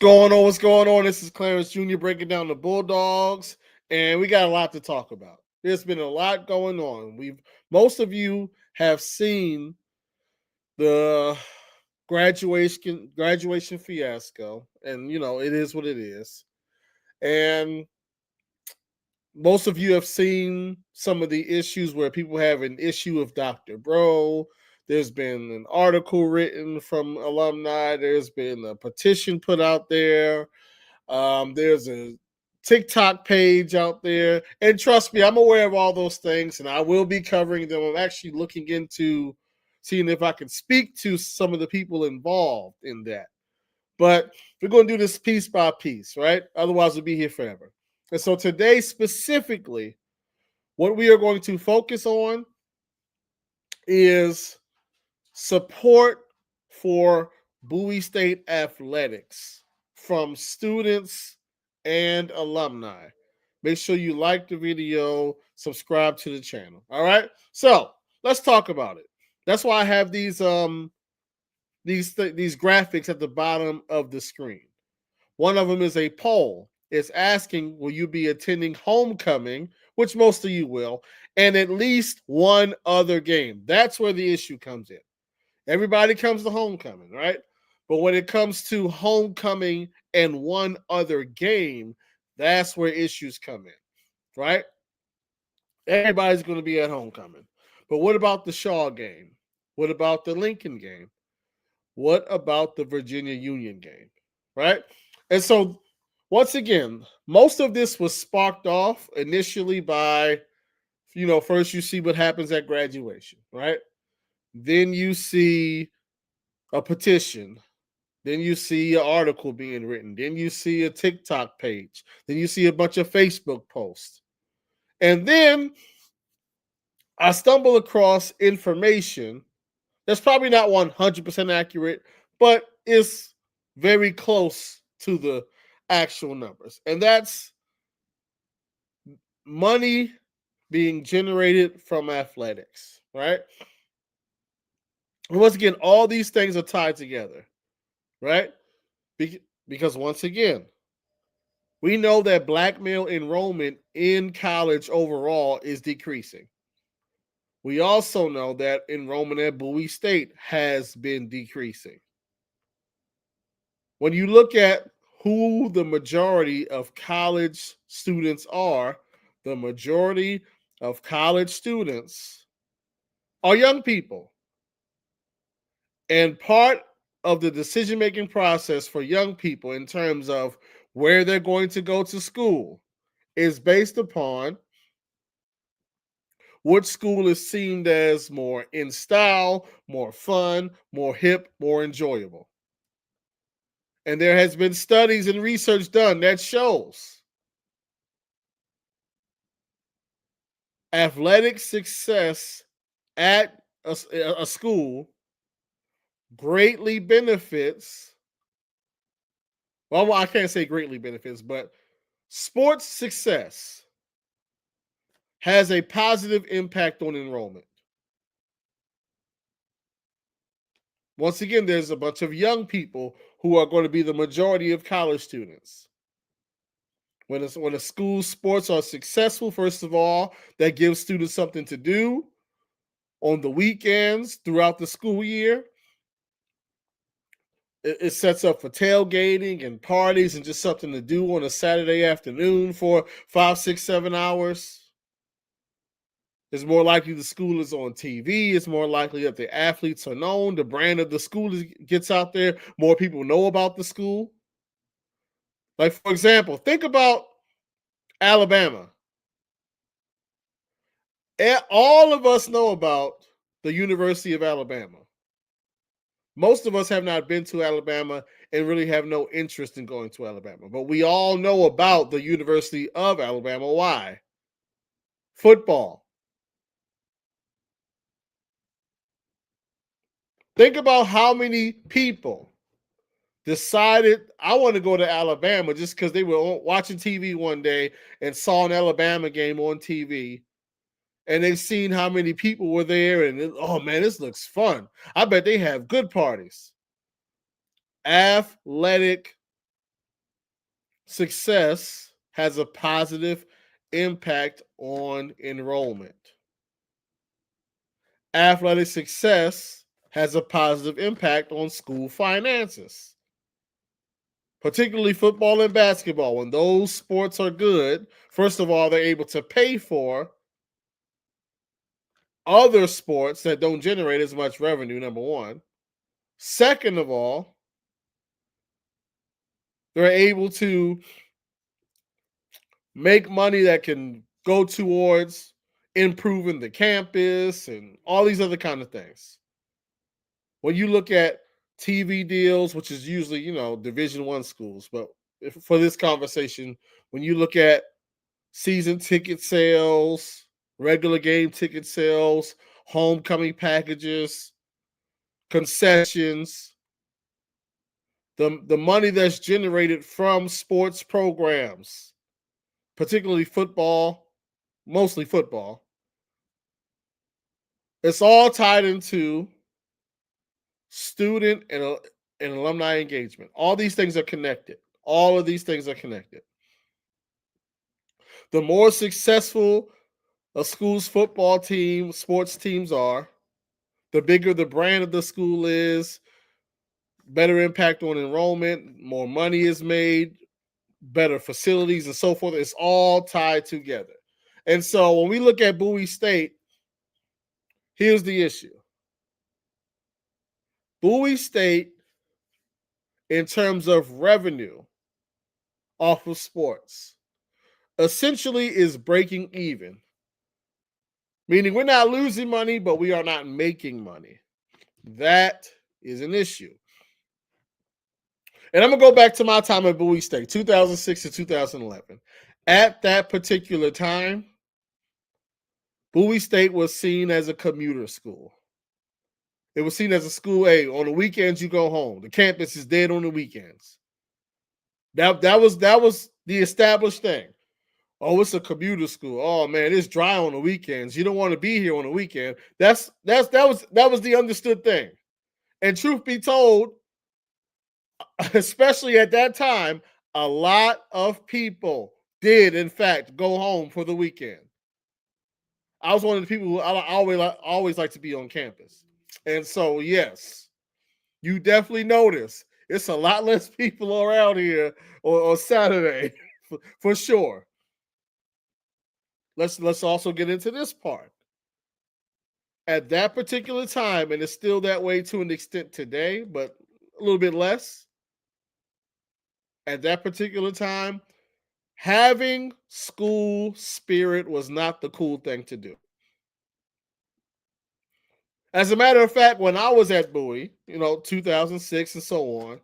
going on? What's going on? This is Clarence Jr. breaking down the Bulldogs, and we got a lot to talk about. There's been a lot going on. Most of you have seen the graduation fiasco, and it is what it is. And most of you have seen some of the issues where people have an issue with Dr. Bro. There's been an article written from alumni. There's been a petition put out there. There's a TikTok page out there. And trust me, I'm aware of all those things, and I will be covering them. I'm actually looking into seeing if I can speak to some of the people involved in that. But we're going to do this piece by piece, right? Otherwise, we'll be here forever. And so today, specifically, what we are going to focus on is support for Bowie State athletics from students and alumni. Make sure you like the video, subscribe to the channel. All right. So let's talk about it. That's why I have these graphics at the bottom of the screen. One of them is a poll. It's asking, will you be attending homecoming, which most of you will, and at least one other game. That's where the issue comes in. Everybody comes to homecoming, right? But when it comes to homecoming and one other game, that's where issues come in, right? Everybody's going to be at homecoming. But what about the Shaw game? What about the Lincoln game? What about the Virginia Union game, right? And so, once again, most of this was sparked off initially by, first you see what happens at graduation, right? Then you see a petition. Then you see an article being written. Then you see a TikTok page. Then you see a bunch of Facebook posts. And then I stumble across information that's probably not 100% accurate, but is very close to the actual numbers. And that's money being generated from athletics, right? And once again, all these things are tied together, right? Because once again, we know that black male enrollment in college overall is decreasing. We also know that enrollment at Bowie State has been decreasing. When you look at who the majority of college students are, the majority of college students are young people. And part of the decision-making process for young people in terms of where they're going to go to school is based upon which school is seen as more in style, more fun, more hip, more enjoyable. And there has been studies and research done that shows athletic success at a school greatly benefits, well, I can't say greatly benefits, but sports success has a positive impact on enrollment. Once again, there's a bunch of young people who are going to be the majority of college students. When a school's sports are successful, first of all, that gives students something to do on the weekends throughout the school year. It sets up for tailgating and parties and just something to do on a Saturday afternoon for 5, 6, 7 hours. It's more likely the school is on TV. It's more likely that the athletes are known. The brand of the school gets out there. More people know about the school. Like, for example, think about Alabama. All of us know about the University of Alabama. Most of us have not been to Alabama and really have no interest in going to Alabama. But we all know about the University of Alabama. Why? Football. Think about how many people decided, I want to go to Alabama just because they were watching TV one day and saw an Alabama game on TV. And they've seen how many people were there. And, oh, man, this looks fun. I bet they have good parties. Athletic success has a positive impact on enrollment. Athletic success has a positive impact on school finances, particularly football and basketball. When those sports are good, first of all, they're able to pay for other sports that don't generate as much revenue, number one. Second of all, they're able to make money that can go towards improving the campus and all these other kind of things. When you look at TV deals, which is usually, Division One schools, but for this conversation, when you look at season ticket sales, regular game ticket sales, homecoming packages, concessions, the money that's generated from sports programs, particularly football, mostly football, it's all tied into student and alumni engagement. All these things are connected. All of these things are connected. The more successful a school's football team, sports teams are, the bigger the brand of the school is, better impact on enrollment, more money is made, better facilities, and so forth. It's all tied together. And so when we look at Bowie State, here's the issue. Bowie State, in terms of revenue off of sports, essentially is breaking even, meaning we're not losing money, but we are not making money. That is an issue. And I'm going to go back to my time at Bowie State, 2006 to 2011. At that particular time, Bowie State was seen as a commuter school. It was seen as a school, hey, on the weekends you go home. The campus is dead on the weekends. That was the established thing. Oh, it's a commuter school. Oh man, it's dry on the weekends. You don't want to be here on the weekend. That was the understood thing. And truth be told, especially at that time, a lot of people did in fact go home for the weekend. I was one of the people who I always like to be on campus. And so, yes, you definitely notice it's a lot less people around here on Saturday for sure. Let's also get into this part. At that particular time, and it's still that way to an extent today, but a little bit less. At that particular time, having school spirit was not the cool thing to do. As a matter of fact, when I was at Bowie, 2006 and so on,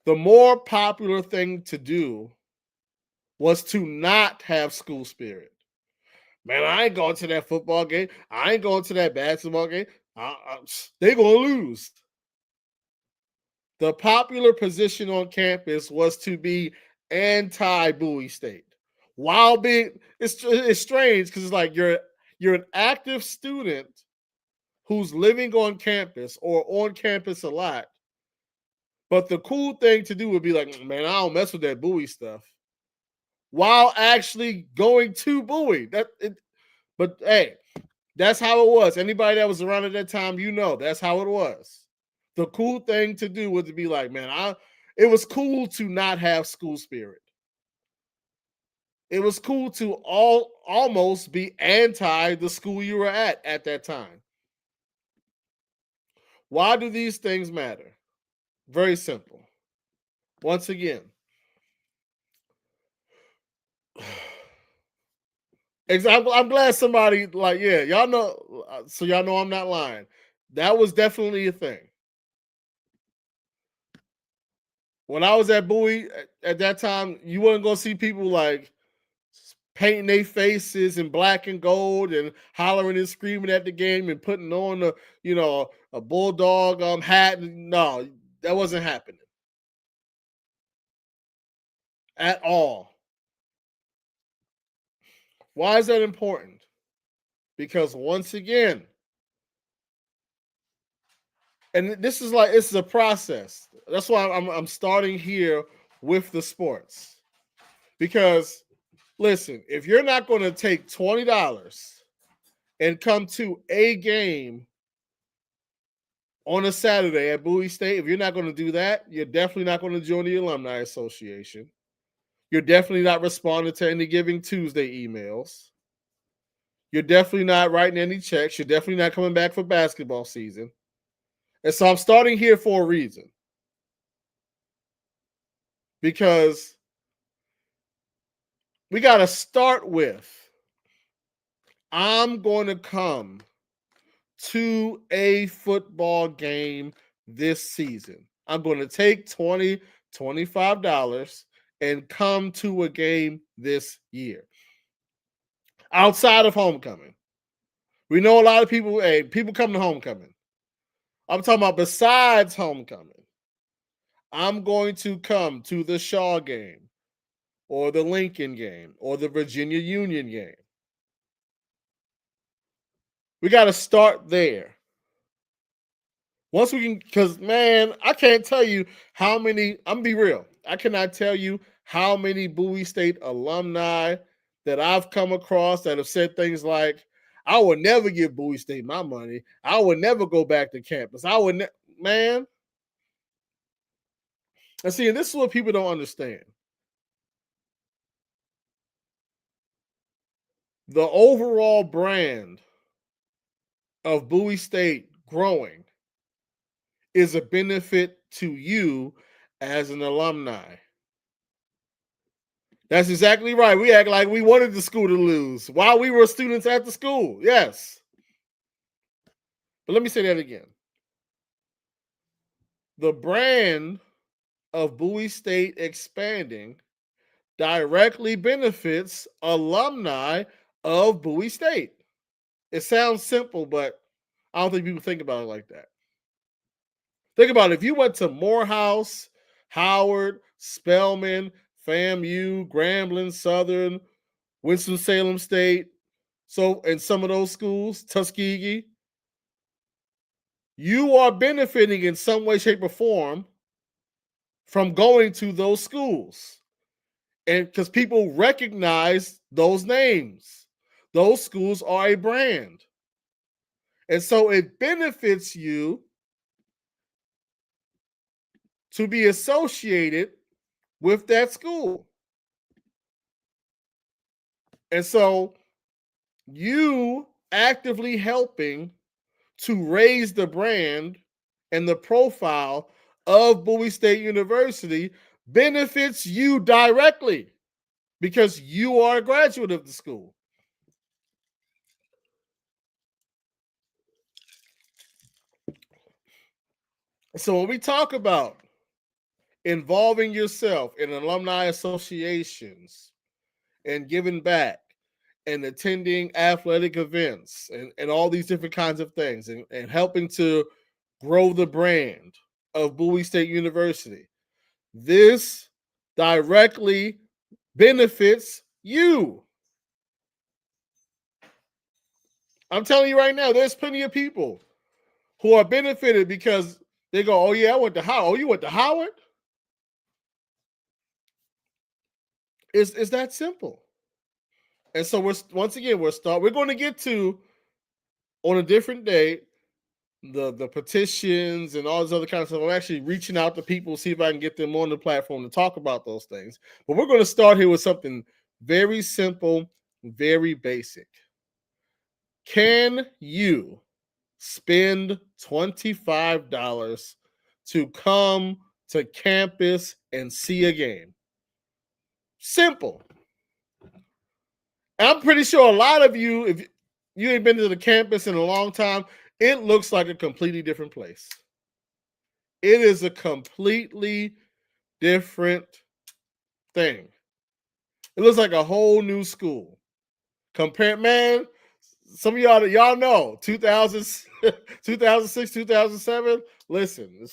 the more popular thing to do was to not have school spirit. Man, I ain't going to that football game. I ain't going to that basketball game. They're going to lose. The popular position on campus was to be anti-Bowie State. While being, it's strange because it's like you're an active student who's living on campus or on campus a lot. But the cool thing to do would be like, man, I don't mess with that Bowie stuff. While actually going to Bowie. But hey, that's how it was. Anybody that was around at that time, that's how it was. The cool thing to do was to be like, man, it was cool to not have school spirit. It was cool to almost be anti the school you were at that time. Why do these things matter? Very simple. Once again, I'm glad somebody y'all know, so y'all know I'm not lying. That was definitely a thing. When I was at Bowie at that time, you wasn't gonna see people like painting their faces in black and gold and hollering and screaming at the game and putting on a Bulldog hat. No, that wasn't happening at all. Why is that important? Because once again, and this is a process. That's why I'm starting here with the sports. Because listen, if you're not going to take $20 and come to a game on a Saturday at Bowie State, if you're not going to do that, you're definitely not going to join the Alumni Association. You're definitely not responding to any Giving Tuesday emails. You're definitely not writing any checks. You're definitely not coming back for basketball season. And so I'm starting here for a reason. Because we got to start with I'm going to come to a football game this season. I'm going to take $20, $25 and come to a game this year. Outside of homecoming. We know a lot of people, people come to homecoming. I'm talking about besides homecoming. I'm going to come to the Shaw game or the Lincoln game or the Virginia Union game. We got to start there. Once we can, because man, I can't tell you how many, I'm gonna be real. I cannot tell you how many Bowie State alumni that I've come across that have said things like, I would never give Bowie State my money. I would never go back to campus. I would, man. And see, and this is what people don't understand. The overall brand of Bowie State growing is a benefit to you as an alumni. That's exactly right. We act like we wanted the school to lose while we were students at the school. Yes. But let me say that again. The brand of Bowie State expanding directly benefits alumni of Bowie State. It sounds simple, but I don't think people think about it like that. Think about it. If you went to Morehouse, Howard, Spelman, FAMU, Grambling, Southern, Winston-Salem State, so in some of those schools, Tuskegee, you are benefiting in some way, shape, or form from going to those schools. And because people recognize those names, those schools are a brand. And so it benefits you to be associated with that school. And so you actively helping to raise the brand and the profile of Bowie State University benefits you directly because you are a graduate of the school. So when we talk about involving yourself in alumni associations and giving back and attending athletic events and all these different kinds of things and helping to grow the brand of Bowie State University, this directly benefits you. I'm telling you right now, there's plenty of people who are benefited because they go, oh yeah, I went to Howard. Oh, you went to Howard? It's that simple. And so we're going to get to on a different day the petitions and all this other kind of stuff. I'm actually reaching out to people, see if I can get them on the platform to talk about those things. But we're going to start here with something very simple, very basic. Can you spend $25 to come to campus and see a game? Simple. I'm pretty sure a lot of you, if you ain't been to the campus in a long time, it looks like a completely different place. It is a completely different thing. It looks like a whole new school. Compare, man, some of y'all know 2000, 2006, 2007. Listen,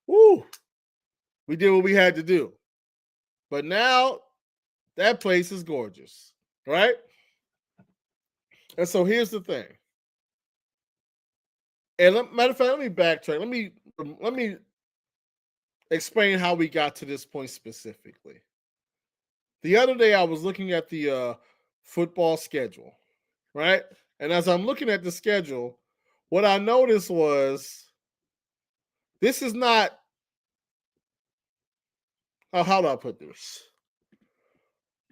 woo, we did what we had to do. But now that place is gorgeous, right? And so here's the thing. And matter of fact, let me backtrack. Let me explain how we got to this point specifically. The other day, I was looking at the football schedule, right? And as I'm looking at the schedule, what I noticed was this is not, oh, how do I put this?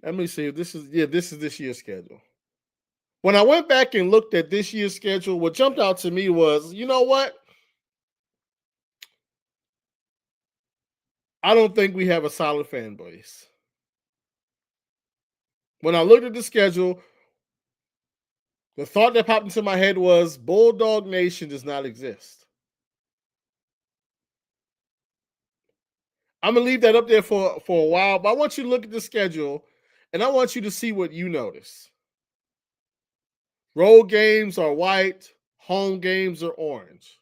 Let me see. This is this year's schedule. When I went back and looked at this year's schedule, what jumped out to me was, you know what? I don't think we have a solid fan base. When I looked at the schedule, the thought that popped into my head was Bulldog Nation does not exist. I'm gonna leave that up there for a while, but I want you to look at the schedule and I want you to see what you notice. Road games are white, home games are orange.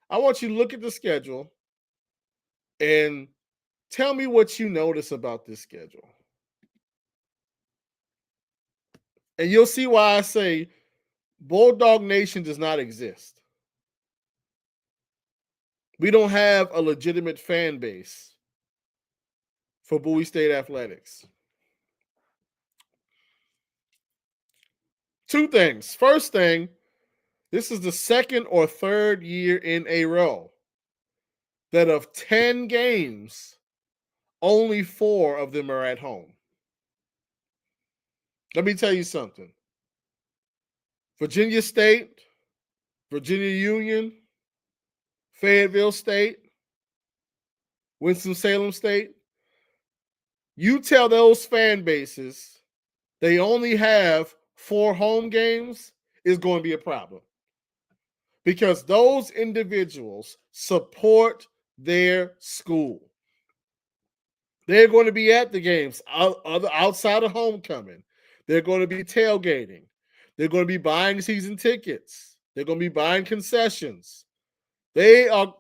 I want you to look at the schedule and tell me what you notice about this schedule. And you'll see why I say Bulldog Nation does not exist. We don't have a legitimate fan base for Bowie State athletics. Two things. First thing, this is the second or third year in a row that of 10 games, only 4 of them are at home. Let me tell you something. Virginia State, Virginia Union, Fayetteville State, Winston-Salem State, you tell those fan bases they only have 4 home games, is going to be a problem. Because those individuals support their school. They're going to be at the games outside of homecoming. They're going to be tailgating. They're going to be buying season tickets. They're going to be buying concessions. They are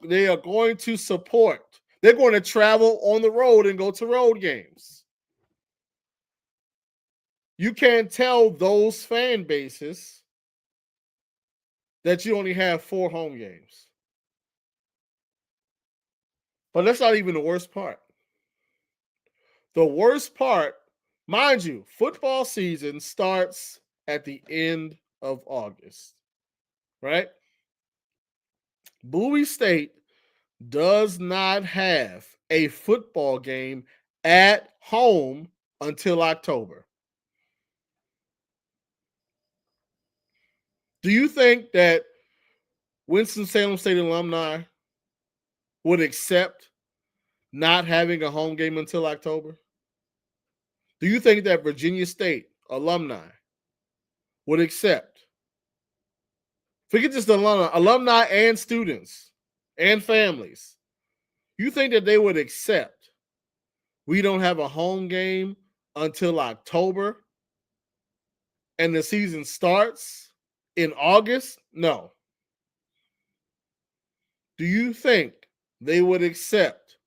going to support. They're going to travel on the road and go to road games. You can't tell those fan bases that you only have 4 home games. But that's not even the worst part. The worst part, mind you, football season starts at the end of August, right? Bowie State does not have a football game at home until October. Do you think that Winston-Salem State alumni would accept not having a home game until October? Do you think that Virginia State alumni would accept? Forget just the alumni and students and families. You think that they would accept we don't have a home game until October and the season starts in August? No. Do you think they would accept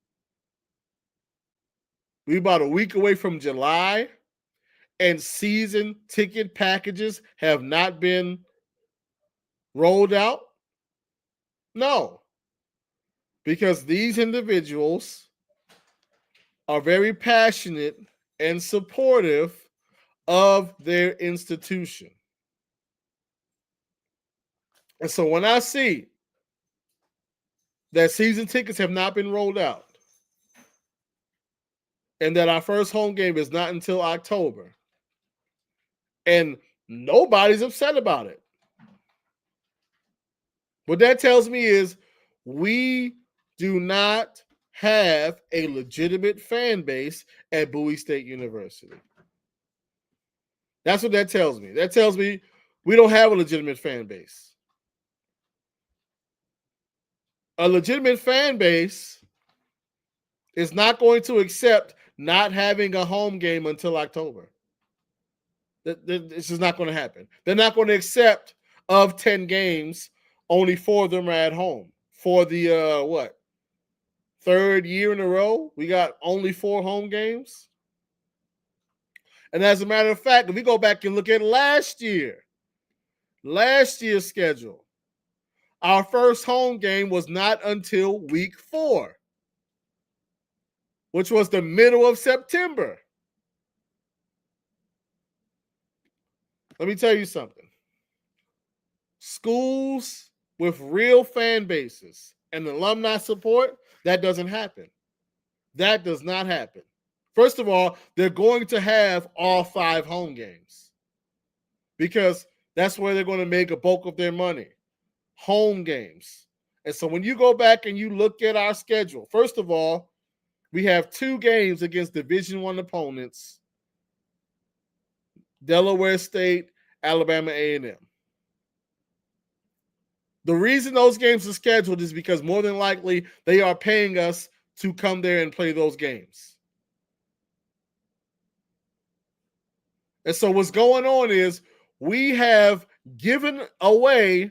we about a week away from July and season ticket packages have not been rolled out? No. Because these individuals are very passionate and supportive of their institution. And so when I see that season tickets have not been rolled out and that our first home game is not until October and nobody's upset about it, what that tells me is we do not have a legitimate fan base at Bowie State University. That's what that tells me. That tells me we don't have a legitimate fan base. A legitimate fan base is not going to accept not having a home game until October. This is not going to happen. They're not going to accept of 10 games, only 4 of them are at home. For the, third year in a row, we got only 4 home games. And as a matter of fact, if we go back and look at last year's schedule, our first home game was not until week 4. which was the middle of September. Let me tell you something. Schools with real fan bases and alumni support, that doesn't happen. That does not happen. First of all, they're going to have all 5 home games because that's where they're going to make a bulk of their money. Home games. And so when you go back and you look at our schedule, first of all, we have 2 games against Division I opponents, Delaware State, Alabama A&M. The reason those games are scheduled is because more than likely they are paying us to come there and play those games. And so what's going on is we have given away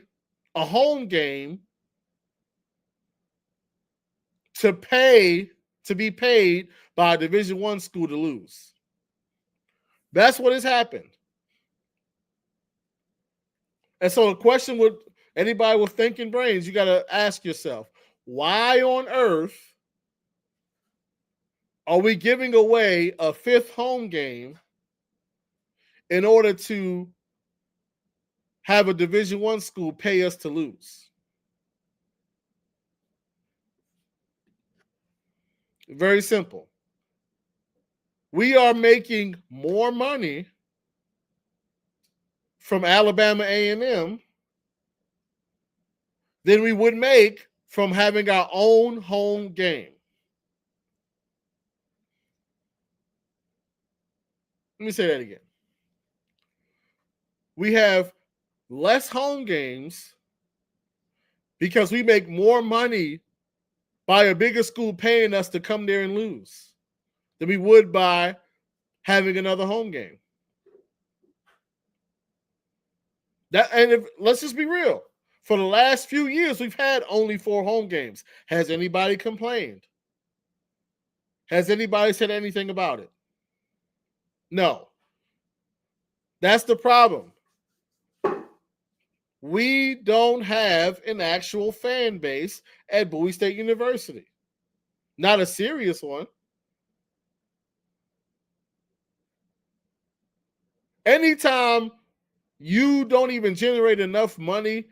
a home game to be paid by a Division I school to lose. That's what has happened. And so the question would anybody with thinking brains, you got to ask yourself, why on earth are we giving away a 5th home game in order to have a Division I school pay us to lose? Very simple. We are making more money from Alabama A&M than we would make from having our own home game. Let me say that again. We have less home games because we make more money by a bigger school paying us to come there and lose than we would by having another home game. Let's just be real. For the last few years, we've had only 4 home games. Has anybody complained? Has anybody said anything about it? No. That's the problem. We don't have an actual fan base at Bowie State University. Not a serious one. Anytime you don't even generate enough money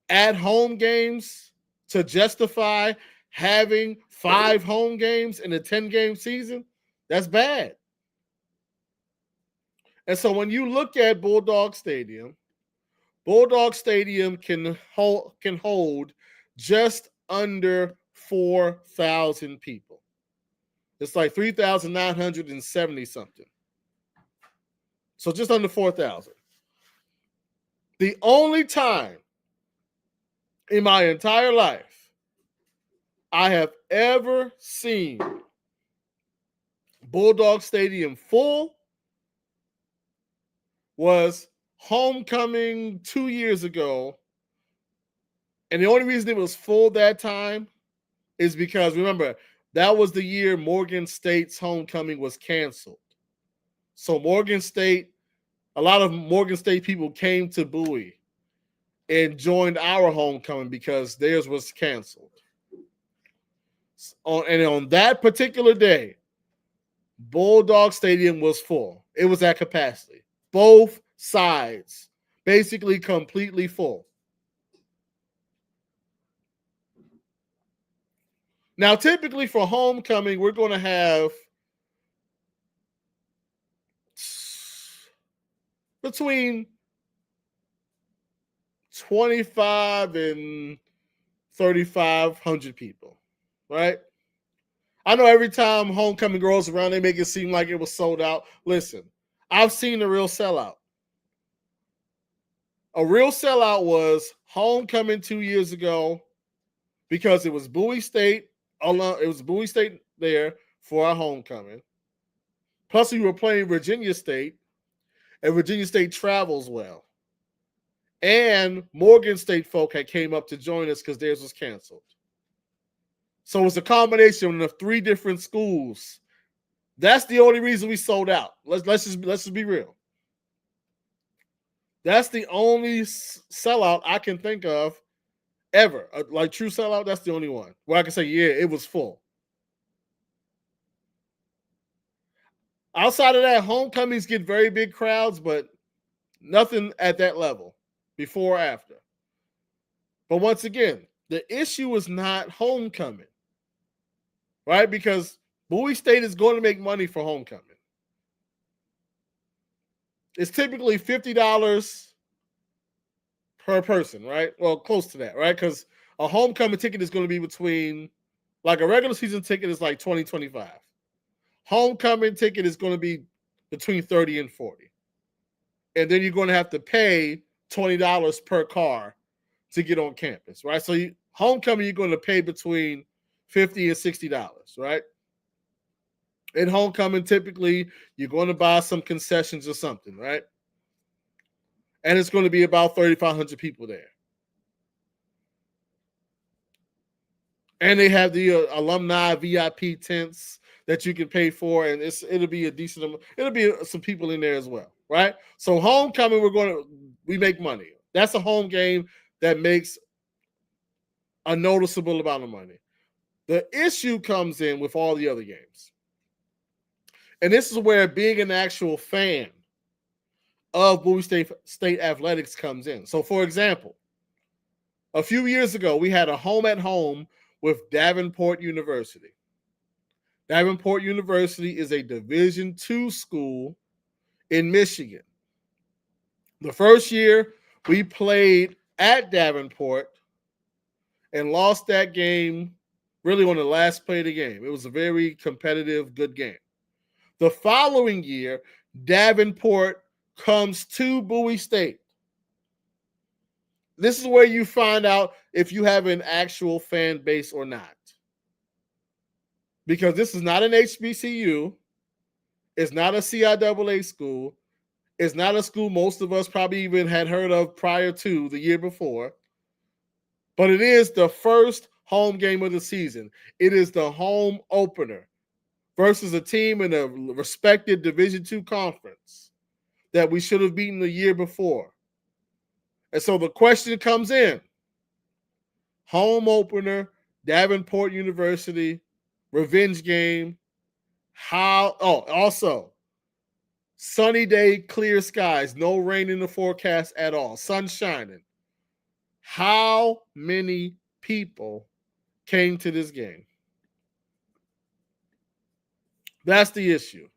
at home games to justify having 5 home games in a 10-game season, that's bad. And so when you look at Bulldog Stadium can hold just under 4,000 people. It's like 3,970 something. So just under 4,000. The only time in my entire life I have ever seen Bulldog Stadium full was homecoming 2 years ago. And the only reason it was full that time is because, remember, that was the year Morgan State's homecoming was canceled. So a lot of Morgan State people came to Bowie and joined our homecoming because theirs was canceled. And on that particular day, Bulldog Stadium was full. It was at capacity. Both sides, basically completely full. Now, typically for homecoming, we're going to have between 25 and 3,500 people, right? I know every time homecoming rolls around, they make it seem like it was sold out. Listen, I've seen a real sellout. A real sellout was homecoming 2 years ago because it was Bowie State. It was Bowie State there for our homecoming. Plus, we were playing Virginia State, and Virginia State travels well. And Morgan State folk had came up to join us because theirs was canceled. So it's a combination of 3 different schools. That's the only reason we sold out. Let's just be real. That's the only sellout I can think of ever. Like true sellout, that's the only one where I can say, yeah, it was full. Outside of that, homecomings get very big crowds, but nothing at that level before or after. But once again, the issue is not homecoming, right? Because Bowie State is going to make money for homecoming. It's typically $50 per person, right? Well, close to that, right? Because a homecoming ticket is going to be between, like a regular season ticket is like 20, 25. Homecoming ticket is going to be between 30 and 40. And then you're going to have to pay $20 per car to get on campus, right? So homecoming, you're going to pay between $50 and $60, right? In homecoming, typically, you're going to buy some concessions or something, right? And it's going to be about 3,500 people there. And they have the alumni VIP tents that you can pay for, and it'll be a decent amount. It'll be some people in there as well, right? So homecoming, we make money. That's a home game that makes a noticeable amount of money. The issue comes in with all the other games. And this is where being an actual fan of Bowie State athletics comes in. So, for example, a few years ago, we had a home-at-home with Davenport University. Davenport University is a Division II school in Michigan. The first year, we played at Davenport and lost that game really on the last play of the game. It was a very competitive, good game. The following year, Davenport comes to Bowie State. This is where you find out if you have an actual fan base or not. Because this is not an HBCU. It's not a CIAA school. It's not a school most of us probably even had heard of prior to the year before. But it is the first home game of the season. It is the home opener versus a team in a respected Division II conference that we should have beaten the year before. And so the question comes in. Home opener, Davenport University, revenge game. Also, sunny day, clear skies, no rain in the forecast at all, sun shining. How many people came to this game? That's the issue.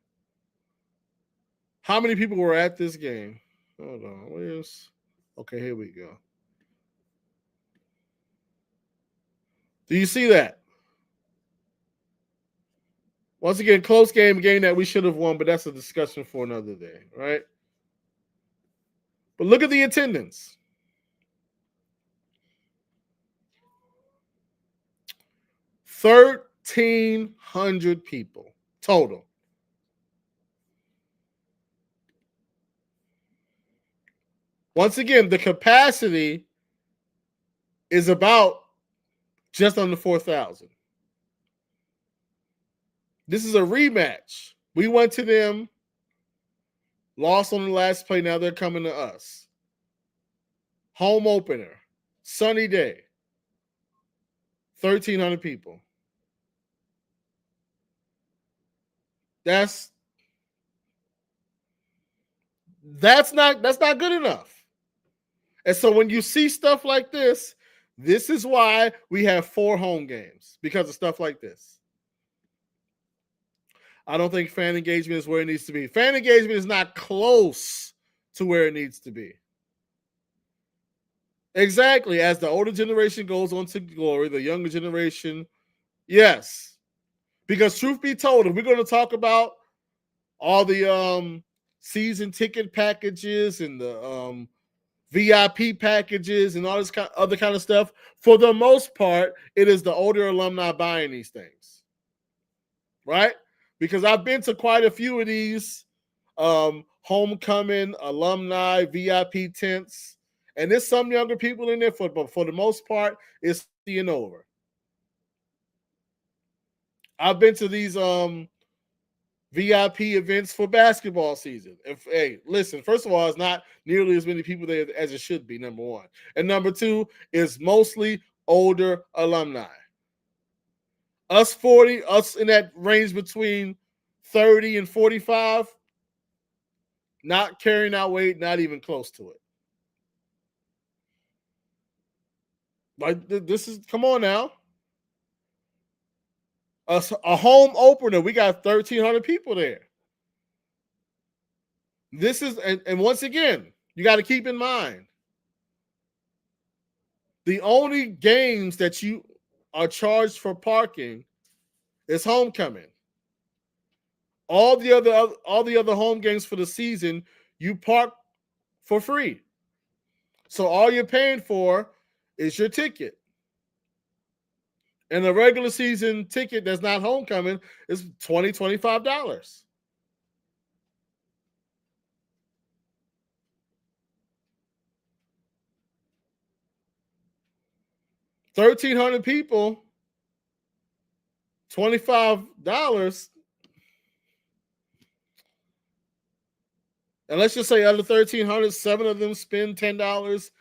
How many people were at this game? Hold on. Okay, here we go. Do you see that? Once again, close game that we should have won, but that's a discussion for another day, right? But look at the attendance. 1,300 people total. Once again, the capacity is about just under 4,000. This is a rematch. We went to them, lost on the last play. Now they're coming to us. Home opener, sunny day, 1,300 people. That's not good enough. And so when you see stuff like this is why we have 4 home games, because of stuff like this. I don't think fan engagement is where it needs to be. Fan engagement is not close to where it needs to be. Exactly. As the older generation goes on to glory, the younger generation, yes. Because truth be told, if we're going to talk about all the season ticket packages and the VIP packages and all this other kind of stuff, for the most part, it is the older alumni buying these things, right? Because I've been to quite a few of these homecoming alumni VIP tents, and there's some younger people in there, but for the most part, it's seeing over. I've been to these VIP events for basketball season. Hey, listen, first of all, it's not nearly as many people there as it should be, number one. And number two, is mostly older alumni. Us in that range between 30 and 45, not carrying out weight, not even close to it. Like this is, come on now. A home opener, we got 1,300 people there. This is, and once again, you got to keep in mind, the only games that you are charged for parking is homecoming. All the other home games for the season, you park for free. So all you're paying for is your ticket. And the regular season ticket that's not homecoming is $20, $25. $1,300 people, $25. And let's just say out of 1,300, 7 of them spend $10,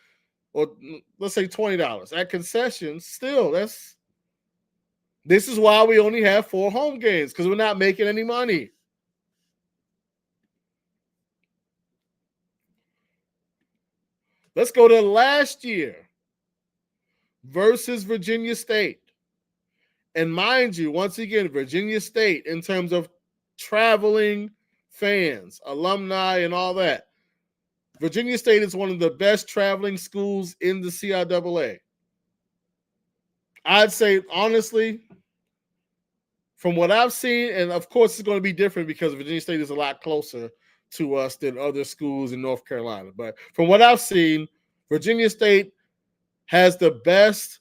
or let's say $20 at concessions. Still, this is why we only have 4 home games, because we're not making any money. Let's go to last year versus Virginia State. And mind you, once again, Virginia State, in terms of traveling fans, alumni, and all that, Virginia State is one of the best traveling schools in the CIAA. I'd say, honestly, from what I've seen, and of course it's going to be different because Virginia State is a lot closer to us than other schools in North Carolina. But from what I've seen, Virginia State has the best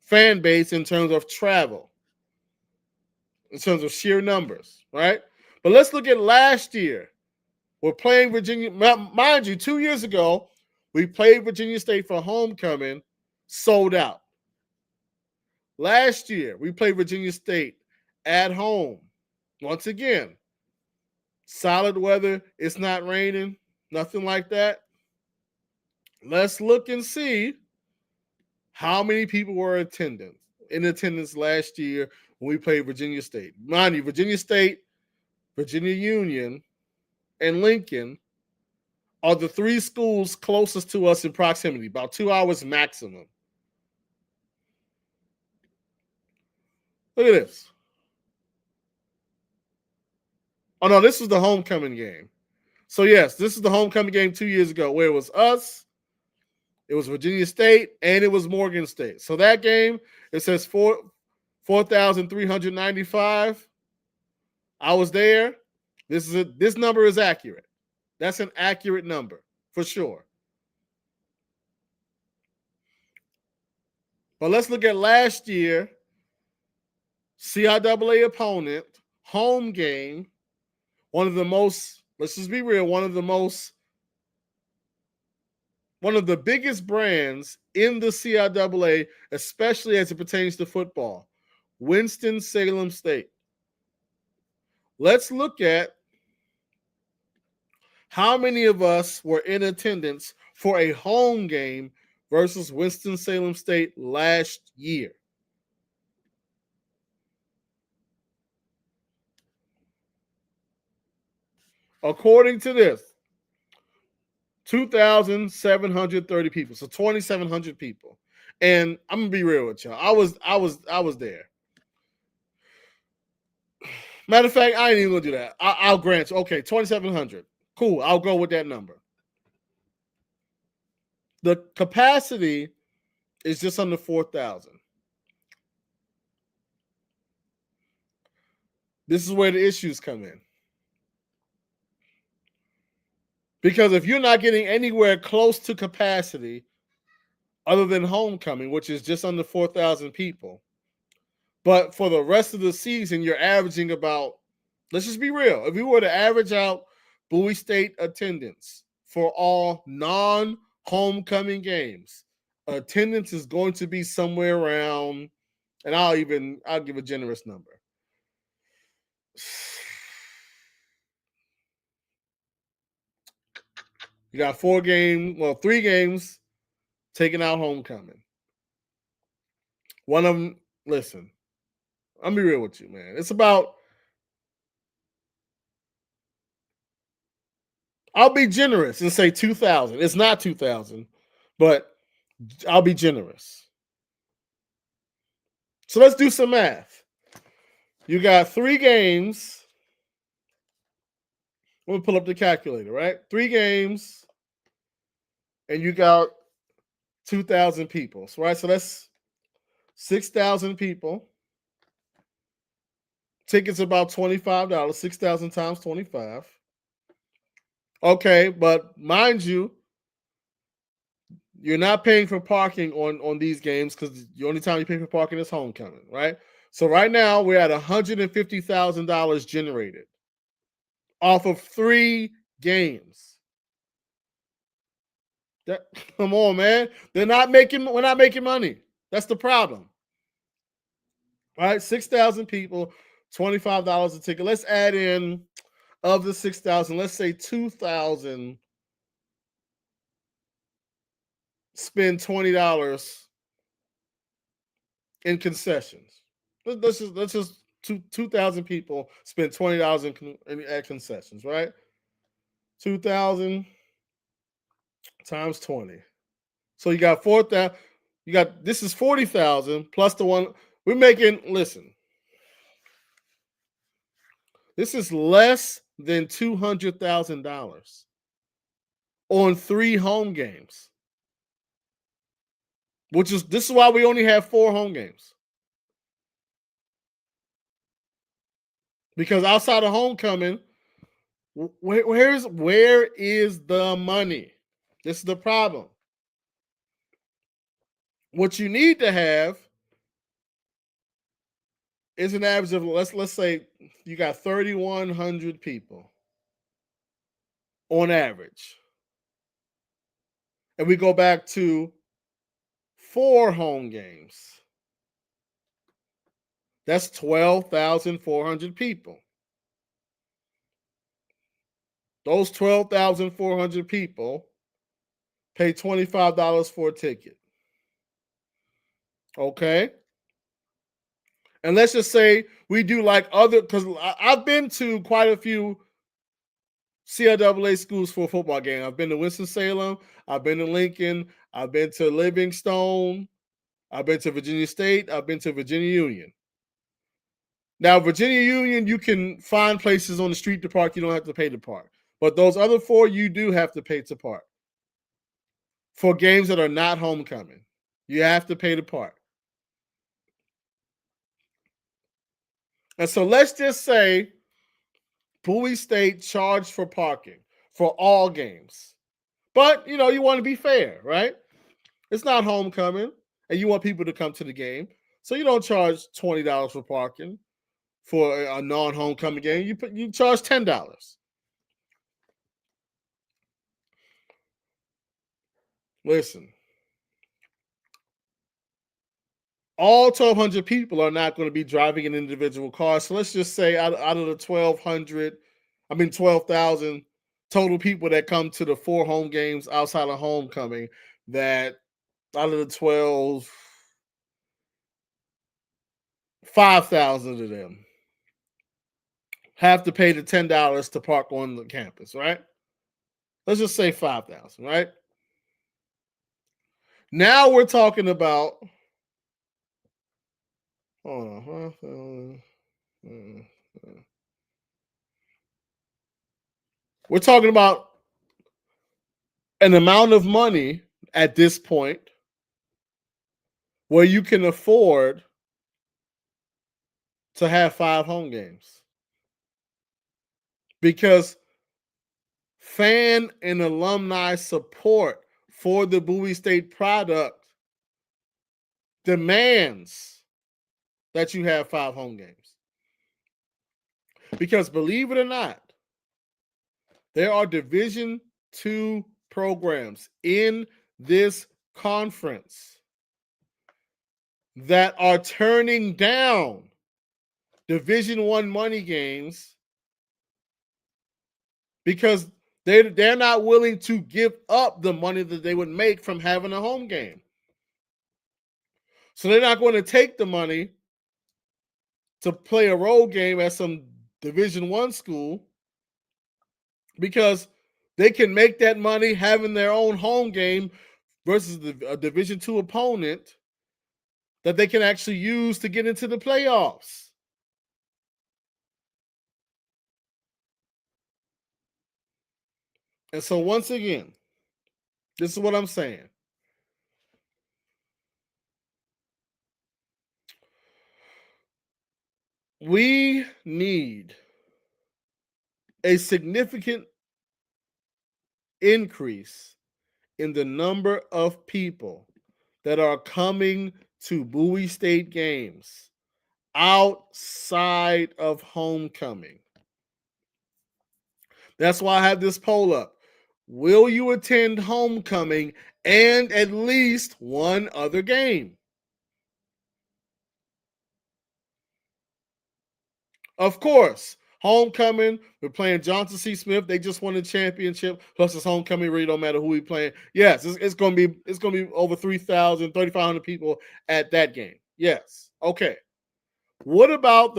fan base in terms of travel, in terms of sheer numbers, right? But let's look at last year. We're playing Virginia. Mind you, 2 years ago, we played Virginia State for homecoming, sold out. Last year, we played Virginia State at home. Once again, solid weather. It's not raining, nothing like that. Let's look and see how many people were in attendance last year when we played Virginia State. Mind you, Virginia State, Virginia Union, and Lincoln are the 3 schools closest to us in proximity, about 2 hours maximum. Look at this. Oh, no, this was the homecoming game. So, yes, this is the homecoming game 2 years ago, where it was us, it was Virginia State, and it was Morgan State. So that game, it says 4,395. I was there. This number is accurate. That's an accurate number for sure. But let's look at last year. CIAA opponent, home game, one of the most, let's just be real, one of the biggest brands in the CIAA, especially as it pertains to football, Winston-Salem State. Let's look at how many of us were in attendance for a home game versus Winston-Salem State last year. According to this, 2,730 people, so 2,700 people. And I'm gonna be real with y'all. I was there. Matter of fact, I ain't even gonna do that. I'll grant you. Okay, 2,700. Cool. I'll go with that number. The capacity is just under 4,000. This is where the issues come in. Because if you're not getting anywhere close to capacity, other than homecoming, which is just under 4,000 people, but for the rest of the season, you're averaging about, let's just be real, if we were to average out Bowie State attendance for all non-homecoming games, attendance is going to be somewhere around, and I'll give a generous number. You got 3 games taking out homecoming. One of them, listen, I'm be real with you, man. It's about I'll be generous and say 2,000. It's not 2,000, but I'll be generous. So let's do some math. You got 3 games. We'll pull up the calculator, right? 3 games, and you got 2,000 people. So, right, so that's 6,000 people. Tickets about $25. 6,000 times 25. Okay, but mind you, you're not paying for parking on these games because the only time you pay for parking is homecoming, right? So right now we're at $150,000 generated off of 3 games. That, come on, man. We're not making money. That's the problem. All right, 6,000 people, $25 a ticket. Let's add in of the 6,000, let's say 2,000 spend $20 in concessions. Let's just 2,000 people spend $20 at concessions, right? 2,000 times 20. So you got 4,000. You got this is 40,000 plus the one we're making. Listen, this is less than $200,000 on 3 home games. This is why we only have 4 home games. Because outside of homecoming, where is the money? This is the problem. What you need to have is an average of let's say you got 3,100 people on average, and we go back to 4 home games. That's 12,400 people. Those 12,400 people pay $25 for a ticket. Okay? And let's just say we do like other, because I've been to quite a few CIAA schools for a football game. I've been to Winston-Salem. I've been to Lincoln. I've been to Livingstone. I've been to Virginia State. I've been to Virginia Union. Now, Virginia Union, you can find places on the street to park. You don't have to pay to park. But those other 4, you do have to pay to park. For games that are not homecoming, you have to pay to park. And so let's just say Bowie State charged for parking for all games. But, you want to be fair, right? It's not homecoming, and you want people to come to the game. So you don't charge $20 for parking for a non-homecoming game. You charge $10. Listen, all 1,200 people are not going to be driving an individual car. So let's just say out of the 12,000 total people that come to the 4 home games outside of homecoming, that out of the 12, 5,000 of them have to pay the $10 to park on the campus, right? Let's just say 5,000, right? Now we're talking about, hold on. We're talking about an amount of money at this point where you can afford to have 5 home games. Because fan and alumni support for the Bowie State product demands that you have 5 home games. Because believe it or not, there are Division II programs in this conference that are turning down Division I money games because they're not willing to give up the money that they would make from having a home game. So they're not going to take the money to play a road game at some Division I school because They can make that money having their own home game versus a Division II opponent that they can actually use to get into the playoffs. And so once again, this is what I'm saying. We need a significant increase in the number of people that are coming to Bowie State games outside of homecoming. That's why I have this poll up. Will you attend homecoming and at least one other game? Of course, homecoming, we're playing Johnson C. Smith. They just won the championship. Plus, it's homecoming, really don't matter who we playing. Yes, it's gonna be over 3,000, 3,500 people at that game. Yes. Okay. What about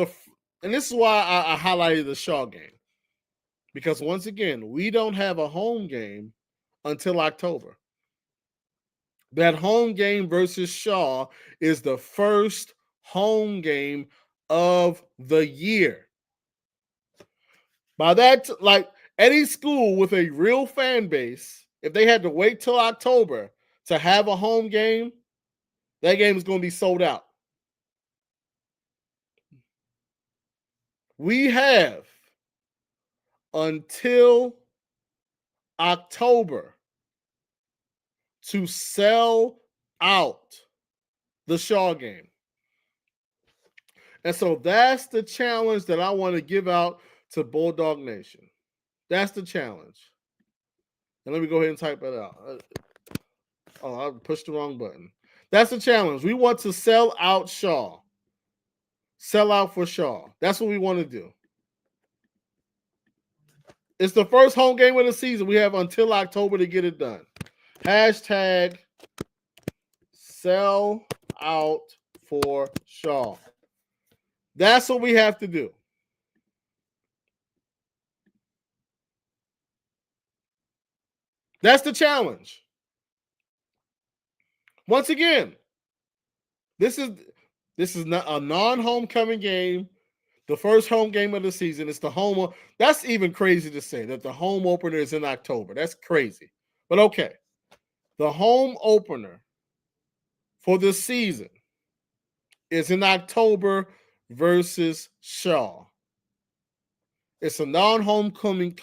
and this is why I highlighted the Shaw game. Because once again, we don't have a home game until October. That home game versus Shaw is the first home game of the year. By that, like any school with a real fan base, if they had to wait till October to have a home game, that game is going to be sold out. We have until October to sell out the Shaw game. And so that's the challenge that I want to give out to Bulldog Nation. That's the challenge. And let me go ahead and type that out. I pushed the wrong button. That's the challenge. We want to sell out Shaw. Sell out for Shaw. That's what we want to do. It's the first home game of the season. We have until October to get it done. Hashtag sell out for Shaw. That's what we have to do. That's the challenge. Once again, this is not a non-homecoming game. The first home game of the season. It's the home. That's even crazy to say that the home opener is in October. That's crazy. But okay. The home opener for this season is in October versus Shaw. It's a non-homecoming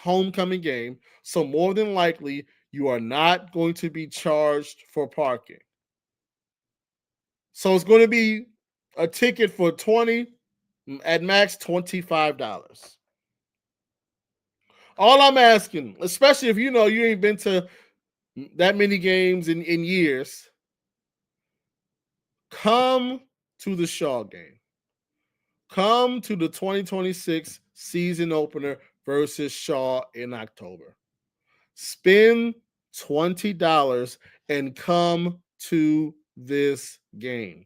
game, so more than likely you are not going to be charged for parking. So it's going to be a ticket for $20, at max $25. All I'm asking, especially if you know you ain't been to that many games in years, come to the Shaw game. Come to the 2026 season opener versus Shaw in October. Spend $20 and come to this game.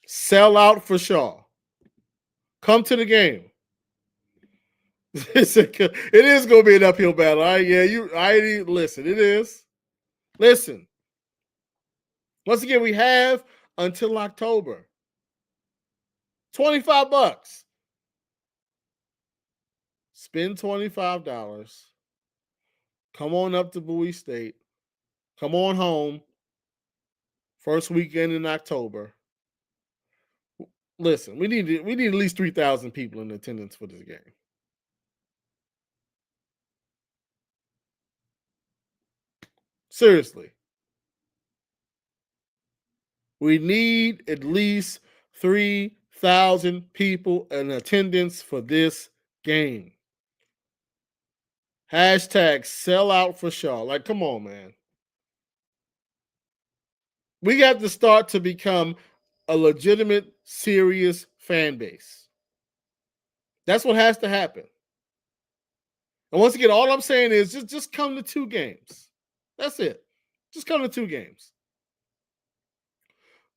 Sell out for Shaw. Come to the game. It is going to be an uphill battle. All right? Yeah, listen, it is. Listen. Once again, we have until October. $25. Spend $25. Come on up to Bowie State. Come on home. First weekend in October. Listen, we need at least 3,000 people in attendance for this game. Seriously. We need at least 3,000 people in attendance for this game. Hashtag sell out for Shaw. Like, come on, man. We got to start to become a legitimate, serious fan base. That's what has to happen. And once again, all I'm saying is just come to 2 games. That's it. Just come to 2 games.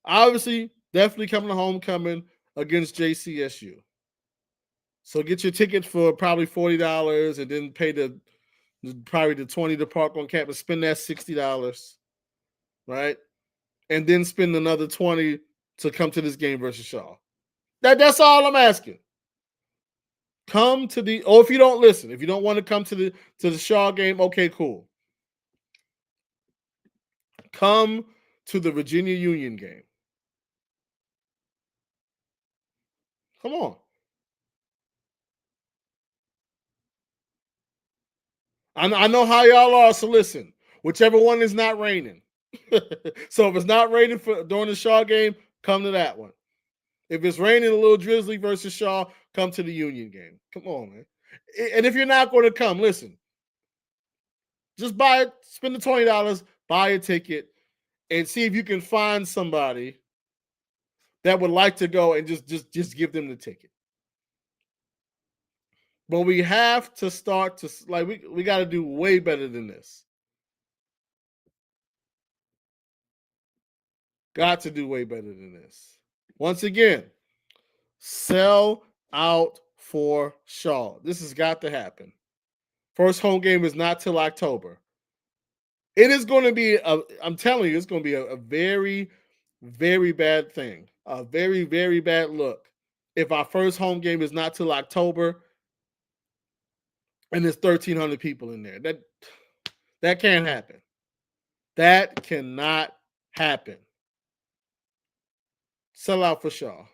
Obviously, definitely coming to homecoming against JCSU. So get your ticket for probably $40 and then pay the probably the 20 to park on campus, spend that $60, right? And then spend another 20 to come to this game versus Shaw. That's all I'm asking. Come to the, or if you don't listen, if you don't want to come to the Shaw game, okay, cool. Come to the Virginia Union game. Come on. I know how y'all are, so listen. Whichever one is not raining. So if it's not raining during the Shaw game, come to that one. If it's raining a little drizzly versus Shaw, come to the Union game. Come on, man. And if you're not going to come, listen. Just buy it, spend the $20, buy a ticket, and see if you can find somebody that would like to go and just give them the ticket. But we have to start to, like, we got to do way better than this. Got to do way better than this. Once again, sell out for Shaw. This has got to happen. First home game is not till October. It is going to be, I'm telling you, it's going to be a very, very bad thing. A very, very bad look if our first home game is not till October and there's 1,300 people in there. That can't happen. That cannot happen. Sell out for Shaw.